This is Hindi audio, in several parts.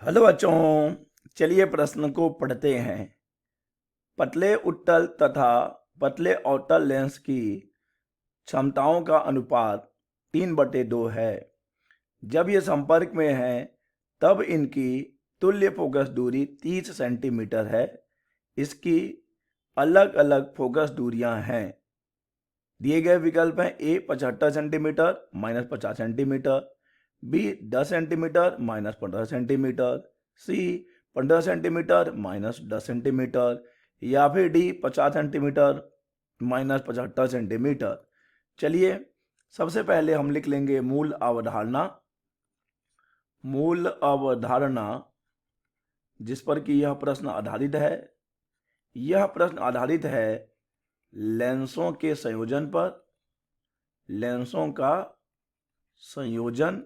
हेलो बच्चों, चलिए प्रश्न को पढ़ते हैं। पतले उत्तल तथा पतले अवतल लेंस की क्षमताओं का अनुपात 3/2 है। जब ये संपर्क में हैं तब इनकी तुल्य फोकस दूरी 30 सेंटीमीटर है। इसकी अलग अलग फोकस दूरियां हैं। दिए गए विकल्प हैं: A 75 centimetre -50 centimetre, B 10 centimetre -15 centimetre, C 15 centimetre -10 centimetre, या फिर डी 50 सेंटीमीटर -75 सेंटीमीटर। चलिए सबसे पहले हम लिख लेंगे मूल अवधारणा। मूल अवधारणा जिस पर कि यह प्रश्न आधारित है, यह प्रश्न आधारित है लेंसों के संयोजन पर। लेंसों का संयोजन।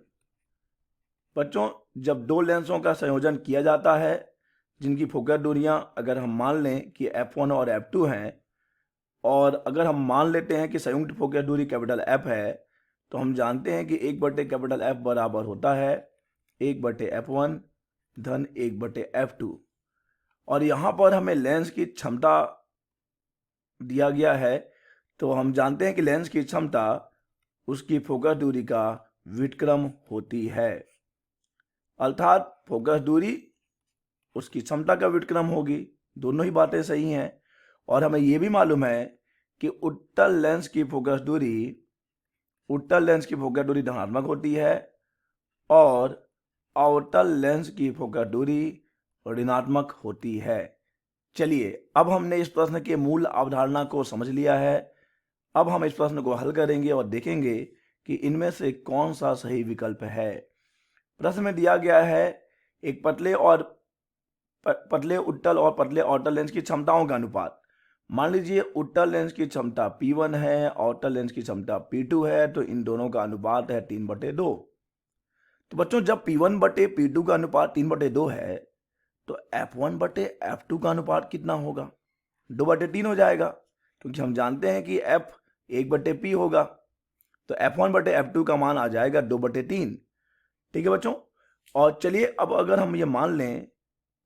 बच्चों, जब दो लेंसों का संयोजन किया जाता है जिनकी फोकस दूरियां अगर हम मान लें कि f1 और f2 हैं, और अगर हम मान लेते हैं कि संयुक्त फोकस दूरी कैपिटल F है, तो हम जानते हैं कि 1/F बराबर होता है 1/F1 धन 1/F2। और यहाँ पर हमें लेंस की क्षमता दिया गया है, तो हम जानते हैं कि लेंस की क्षमता उसकी फोकस दूरी का व्युत्क्रम होती है। अर्थात फोकस दूरी उसकी क्षमता का व्युत्क्रम होगी। दोनों ही बातें सही हैं। और हमें यह भी मालूम है कि उत्तल लेंस की फोकस दूरी धनात्मक होती है और अवतल लेंस की फोकस दूरी ऋणात्मक होती है। चलिए, अब हमने इस प्रश्न के मूल अवधारणा को समझ लिया है। अब हम इस प्रश्न को हल करेंगे और देखेंगे कि इनमें से कौन सा सही विकल्प है। प्रश्न में दिया गया है एक पतले उत्तल और पतले अवतल लेंस की क्षमताओं का अनुपात। मान लीजिए उत्तल लेंस की क्षमता P1 है, अवतल लेंस की क्षमता P2 है, तो इन दोनों का अनुपात है 3/2। तो बच्चों, जब P1/P2 का अनुपात 3/2 है, तो F1/F2 का अनुपात कितना होगा? 2/3 हो जाएगा, क्योंकि हम जानते हैं कि F 1/P होगा। तो F1/F2 का मान आ जाएगा 2/3। ठीक है बच्चों। और चलिए, अब अगर हम ये मान लें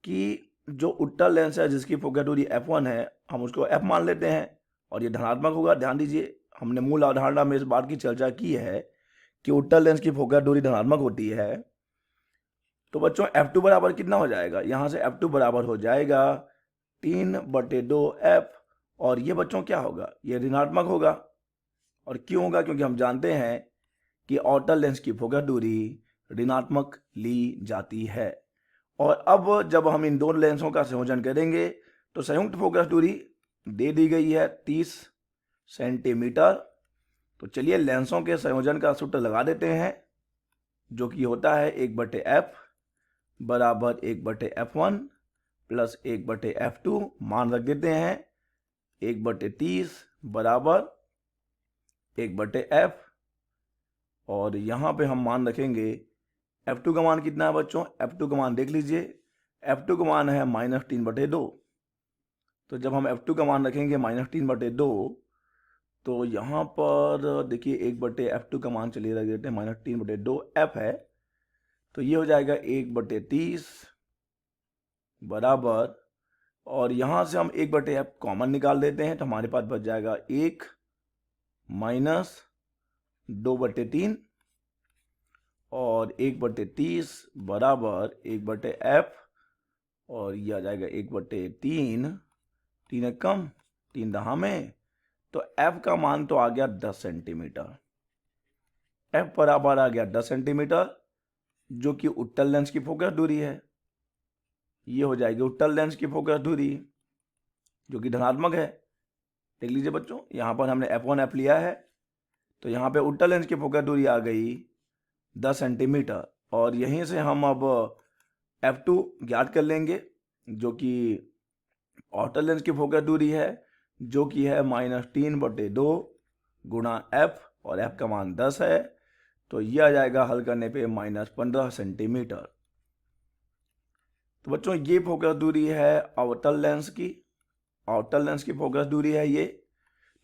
कि जो उत्तल लेंस है जिसकी फोकस दूरी F1 है, हम उसको F मान लेते हैं और ये धनात्मक होगा। ध्यान दीजिए, हमने मूल अवधारणा में इस बात की चर्चा की है कि उत्तल लेंस की फोकस दूरी धनात्मक होती है। तो बच्चों, F2 बराबर कितना हो जाएगा? यहाँ से F2 बराबर हो जाएगा 3/2F। और ये बच्चों क्या होगा? ये ऋणात्मक होगा। और क्यों होगा? क्योंकि हम जानते हैं कि अवतल लेंस की फोकस दूरी ऋणात्मक ली जाती है। और अब जब हम इन दोनों लेंसों का संयोजन करेंगे तो संयुक्त फोकस दूरी दे दी गई है 30 सेंटीमीटर। तो चलिए लेंसों के संयोजन का सूत्र लगा देते हैं, जो कि होता है 1/F बराबर 1/F1 प्लस 1/F2। मान रख देते हैं 1/30 बराबर 1/F। और यहाँ पे हम मान रखेंगे F2 का मान कितना है बच्चों? F2 का मान देख लीजिए, F2 का मान है -3/2। तो जब हम F2 का मान रखेंगे -3/2, तो यहाँ पर देखिए 1/F2 का मान चलिए रख देते हैं -3/2F है। तो ये हो जाएगा 1/30 बराबर, और यहाँ से हम 1/F कॉमन निकाल देते हैं, तो हमारे पास बच जाएगा 1 माइनस 2/3 और 1/30 बराबर 1/F, और ये आ जाएगा 1/3। 3 कम 3 दहा में, तो F का मान तो आ गया 10 सेंटीमीटर। F बराबर आ गया 10 सेंटीमीटर, जो कि उत्तल लेंस की फोकस दूरी है। ये हो जाएगी उत्तल लेंस की फोकस दूरी, जो कि धनात्मक है। देख लीजिए बच्चों, यहाँ पर हमने F1 F लिया है, तो यहाँ पे उत्तल लेंस की फोकस दूरी आ गई 10 सेंटीमीटर। और यहीं से हम अब F2 ज्ञात कर लेंगे, जो कि अवतल लेंस की फोकस दूरी है, जो कि है -3/2 गुणा F, और F का मान 10 है। तो यह आ जाएगा हल करने पे -15 सेंटीमीटर। तो बच्चों, ये फोकस दूरी है अवतल लेंस की। अवतल लेंस की फोकस दूरी है ये।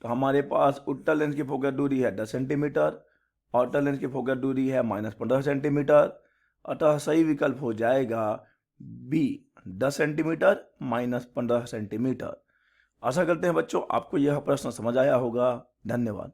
तो हमारे पास उत्तल लेंस की फोकस दूरी है 10 सेंटीमीटर, अवतल लेंस की फोकस दूरी है -15 सेंटीमीटर। अतः सही विकल्प हो जाएगा बी 10 सेंटीमीटर माइनस 15 सेंटीमीटर। आशा करते हैं बच्चों आपको यह प्रश्न समझ आया होगा। धन्यवाद।